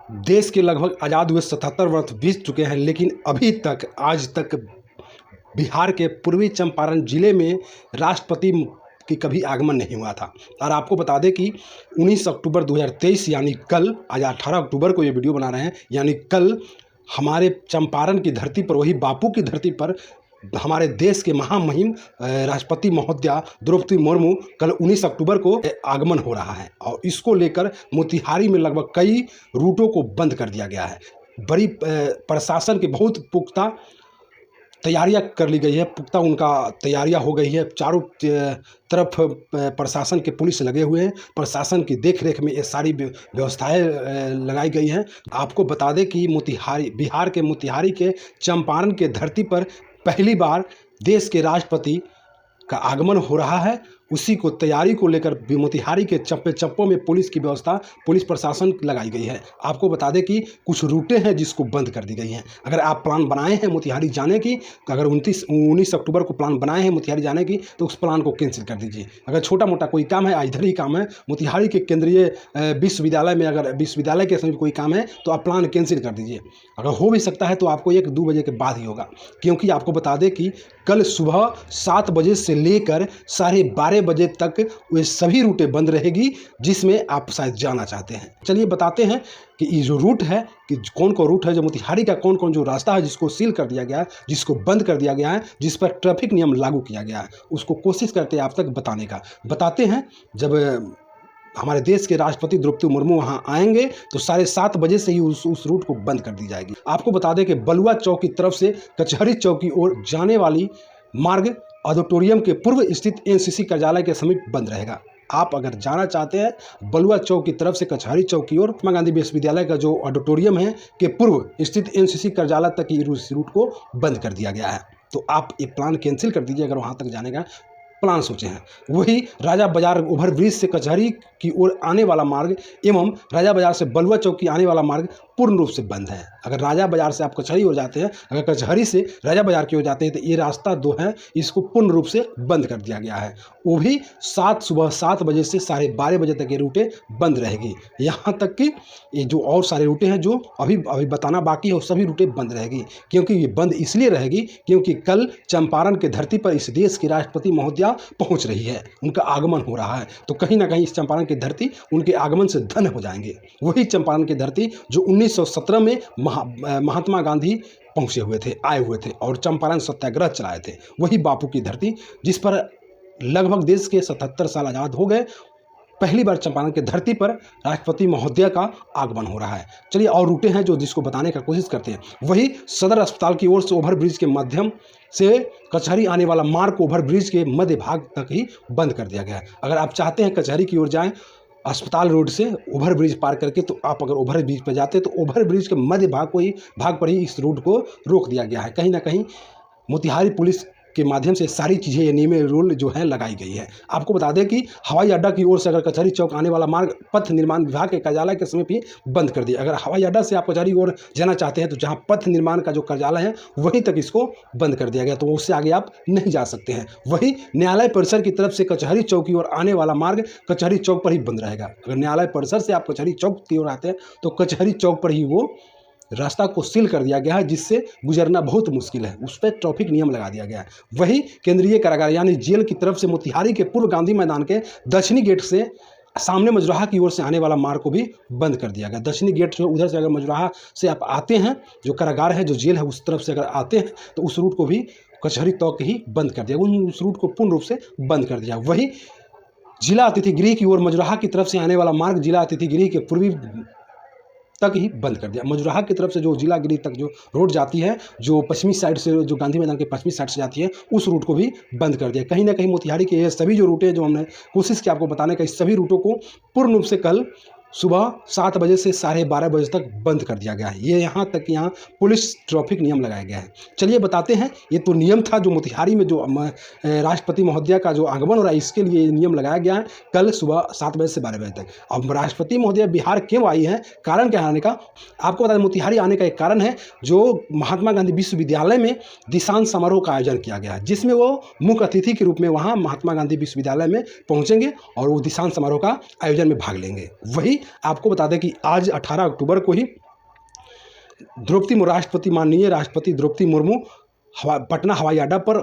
देश के लगभग आज़ाद हुए 77 वर्ष बीत चुके हैं, लेकिन अभी तक आज तक बिहार के पूर्वी चंपारण जिले में राष्ट्रपति की कभी आगमन नहीं हुआ था। और आपको बता दें कि 19 अक्टूबर 2023 यानी कल, आज 18 अक्टूबर को ये वीडियो बना रहे हैं, यानी कल हमारे चंपारण की धरती पर, वही बापू की धरती पर हमारे देश के महामहिम राष्ट्रपति महोदया द्रौपदी मुर्मू कल 19 अक्टूबर को आगमन हो रहा है। और इसको लेकर मोतिहारी में लगभग कई रूटों को बंद कर दिया गया है। बड़ी प्रशासन की बहुत पुख्ता तैयारियां कर ली गई है, पुख्ता उनका तैयारियां हो गई है। चारों तरफ प्रशासन के पुलिस लगे हुए हैं। प्रशासन की देखरेख में ये सारी व्यवस्थाएं लगाई गई हैं। आपको बता दें कि मोतिहारी, बिहार के मोतिहारी के चंपारण के धरती पर पहली बार देश के राष्ट्रपति का आगमन हो रहा है। उसी को तैयारी को लेकर मोतिहारी के चप्पे चप्पों में पुलिस की व्यवस्था, पुलिस प्रशासन लगाई गई है। आपको बता दें कि कुछ रूटें हैं जिसको बंद कर दी गई हैं। अगर आप प्लान बनाए हैं मोतिहारी जाने की, अगर 19 अक्टूबर को प्लान बनाए हैं मोतिहारी जाने की, तो उस प्लान को कैंसिल कर दीजिए। अगर छोटा मोटा कोई काम है, इधर ही काम है, मोतिहारी के केंद्रीय विश्वविद्यालय में, अगर विश्वविद्यालय के समीप कोई काम है तो आप प्लान कैंसिल कर दीजिए। अगर हो भी सकता है तो आपको 1-2 बजे के बाद ही होगा, क्योंकि आपको बता दें कि कल सुबह 7 बजे से लेकर 12:30 बजे तक वे सभी रूटें बंद रहेगी जिसमें आप शायद जाना चाहते हैं। चलिए बताते हैं कि ये जो रूट है, कि कौन कौन रूट है, जो मोतिहारी का कौन कौन जो रास्ता है जिसको सील कर दिया गया है, जिसको बंद कर दिया गया है, जिस पर ट्रैफिक नियम लागू किया गया है, उसको कोशिश करते हैं आप तक बताने का। बताते हैं, जब हमारे देश के राष्ट्रपति द्रौपदी मुर्मू वहां आएंगे तो 7:30 बजे से ही उस रूट को बंद कर दी जाएगी। आपको बता दें कि बलुआ चौक की तरफ से कचहरी चौक की ओर जाने वाली मार्ग ऑडिटोरियम के पूर्व स्थित एनसीसी कार्यालय के समीप बंद रहेगा। आप अगर जाना चाहते हैं बलुआ चौक की तरफ से कचहरी चौक की ओर, महात्मा गांधी विश्वविद्यालय का जो ऑडिटोरियम है के पूर्व स्थित एनसीसी कार्यालय तक की रूट को बंद कर दिया गया है। तो आप ये प्लान कैंसिल कर दीजिए अगर वहां तक जाने का प्लान सोचे हैं। वही राजा बाजार ओवरब्रिज से कचहरी की ओर आने वाला मार्ग एवं राजा बाजार से बलुआ चौक की आने वाला मार्ग पूर्ण रूप से बंद है। अगर राजा बाजार से आप कचहरी हो जाते हैं, अगर कचहरी से राजा बाजार की ओर जाते हैं, तो ये रास्ता 2 है, इसको पूर्ण रूप से बंद कर दिया गया है। वो भी सुबह 7 बजे से 12:30 बजे तक ये रूटें बंद रहेगी। यहाँ तक कि ये जो और सारे रूटें हैं जो अभी बताना बाकी है, वो सभी रूटें बंद रहेगी। क्योंकि ये बंद इसलिए रहेगी क्योंकि कल चंपारण की धरती पर इस देश की राष्ट्रपति महोदया पहुंच रही है, उनका आगमन हो रहा है। तो कहीं ना कहीं इस चंपारण की धरती उनके आगमन से धन्य हो जाएंगे। वही चंपारण की धरती जो 1917 में महात्मा गांधी पहुंचे हुए थे, आए हुए थे और चंपारण सत्याग्रह चलाए थे, वही बापू की धरती जिस पर लगभग देश के 77 साल आज़ाद हो गए। पहली बार चंपारण की धरती पर राष्ट्रपति महोदया का आगमन हो रहा है। चलिए और रूटें हैं जो जिसको बताने का कोशिश करते हैं। वही सदर अस्पताल की ओर से ओवरब्रिज के माध्यम से कचहरी आने वाला मार्ग ओवरब्रिज के मध्य भाग तक ही बंद कर दिया गया है। अगर आप चाहते हैं कचहरी की ओर जाएं अस्पताल रोड से ओवरब्रिज पार करके, तो आप अगर ओवरब्रिज पर जाते हैं तो ओवरब्रिज के मध्य भाग पर ही इस रूट को रोक दिया गया है। कहीं ना कहीं मोतिहारी पुलिस के माध्यम से सारी चीज़ें, ये नियम रूल जो है लगाई गई है। आपको बता दें कि हवाई अड्डा की ओर से अगर कचहरी चौक आने वाला मार्ग पथ निर्माण विभाग के कार्यालय के समीप ही बंद कर दिया। अगर हवाई अड्डा से आप कचहरी ओर जाना चाहते हैं तो जहां पथ निर्माण का जो कार्यालय है वहीं तक इसको बंद कर दिया गया, तो उससे आगे आप नहीं जा सकते हैं। वही न्यायालय परिसर की तरफ से कचहरी चौक की ओर आने वाला मार्ग कचहरी चौक पर ही बंद रहेगा। अगर न्यायालय परिसर से आप कचहरी चौक की ओर आते हैं तो कचहरी चौक पर ही वो रास्ता को सील कर दिया गया है, जिससे गुजरना बहुत मुश्किल है। उस पर ट्रैफिक नियम लगा दिया गया है। वही केंद्रीय कारागार यानी जेल की तरफ से मोतिहारी के पूर्व गांधी मैदान के दक्षिणी गेट से सामने मजुराहा की ओर से आने वाला मार्ग को भी बंद कर दिया गया। दक्षिणी गेट जो उधर से अगर मजुराहा से आप आते हैं, जो कारागार है, जो जेल है, उस तरफ से अगर आते हैं तो उस रूट को भी कचहरी तक ही बंद कर दिया, उस रूट को पूर्ण रूप से बंद कर दिया। वही जिला अतिथि गृह की ओर मजुराहा की तरफ से आने वाला मार्ग जिला अतिथि गृह के पूर्वी तक ही बंद कर दिया। मजुराहा की तरफ से जो जिला गिरी तक जो रोड जाती है, जो पश्चिमी साइड से, जो गांधी मैदान के पश्चिमी साइड से जाती है, उस रूट को भी बंद कर दिया। कहीं ना कहीं मोतिहारी के ये सभी जो रूटें जो हमने कोशिश की आपको बताने का, इस सभी रूटों को पूर्ण रूप से कल सुबह 7 बजे से 12:30 बजे तक बंद कर दिया गया है। ये यहाँ तक यहाँ पुलिस ट्रैफिक नियम लगाया गया है। चलिए बताते हैं, ये तो नियम था जो मोतिहारी में जो राष्ट्रपति महोदया का जो आगमन हो रहा है, इसके लिए नियम लगाया गया है कल सुबह 7 बजे से 12 बजे तक। अब राष्ट्रपति महोदया बिहार क्यों आई है, कारण क्या आने का, आपको बता दें मोतिहारी आने का एक कारण है, जो महात्मा गांधी विश्वविद्यालय में दीक्षांत समारोह का आयोजन किया गया है, जिसमें वो मुख्य अतिथि के रूप में वहाँ महात्मा गांधी विश्वविद्यालय में पहुँचेंगे और वो दीक्षांत समारोह का आयोजन में भाग लेंगे। वही आपको बता दें कि आज 18 अक्टूबर को ही माननीय राष्ट्रपति द्रौपदी मुर्मू पटना हवाई अड्डा पर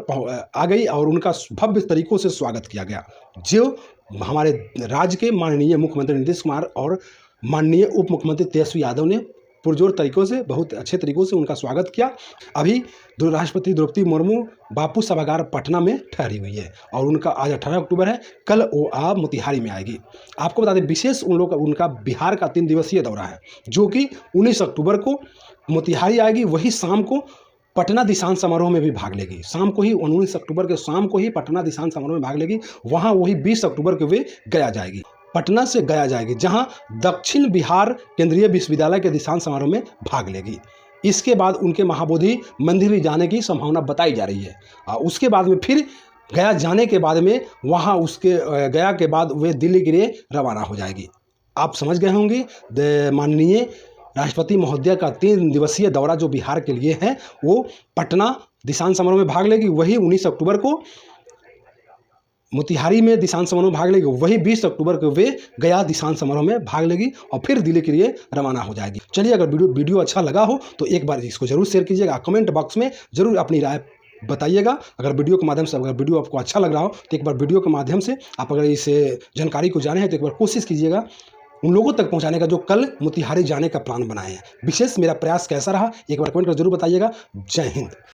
आ गई और उनका भव्य तरीकों से स्वागत किया गया, जो हमारे राज्य के माननीय मुख्यमंत्री नीतीश कुमार और माननीय उप मुख्यमंत्री तेजस्वी यादव ने पुरजोर तरीकों से, बहुत अच्छे तरीकों से उनका स्वागत किया। अभी राष्ट्रपति द्रौपदी मुर्मू बापू सभागार पटना में ठहरी हुई है और उनका आज 18 अक्टूबर है, कल वो मोतिहारी में आएगी। आपको बता दें विशेष उनका बिहार का 3 दिवसीय दौरा है, जो कि 19 अक्टूबर को मोतिहारी आएगी, वही शाम को पटना दीक्षांत समारोह में भी भाग लेगी। शाम को ही 19 अक्टूबर के शाम को ही पटना दीक्षांत समारोह में भाग लेगी। वहाँ वही 20 अक्टूबर को वे गया जाएगी, पटना से गया जाएगी, जहां दक्षिण बिहार केंद्रीय विश्वविद्यालय के दीक्षांत समारोह में भाग लेगी। इसके बाद उनके महाबोधि मंदिर भी जाने की संभावना बताई जा रही है। उसके बाद में फिर गया जाने के बाद में वहां उसके गया के बाद वे दिल्ली के लिए रवाना हो जाएगी। आप समझ गए होंगे माननीय राष्ट्रपति महोदय का 3 दिवसीय दौरा जो बिहार के लिए है, वो पटना दीक्षांत समारोह में भाग लेगी, वही 19 अक्टूबर को मोतिहारी में दीक्षांत समारोह में भाग लेगी, वही 20 अक्टूबर को वे गया दीक्षांत समारोह में भाग लेगी और फिर दिल्ली के लिए रवाना हो जाएगी। चलिए, अगर वीडियो अच्छा लगा हो तो एक बार इसको जरूर शेयर कीजिएगा, कमेंट बॉक्स में जरूर अपनी राय बताइएगा। अगर वीडियो के माध्यम से, अगर वीडियो आपको अच्छा लग रहा हो तो एक बार वीडियो के माध्यम से आप अगर इस जानकारी को जाने हैं तो एक बार कोशिश कीजिएगा उन लोगों तक पहुंचाने का जो कल मोतिहारी जाने का प्लान बनाए हैं। विशेष मेरा प्रयास कैसा रहा एक बार कमेंट कर जरूर बताइएगा। जय हिंद।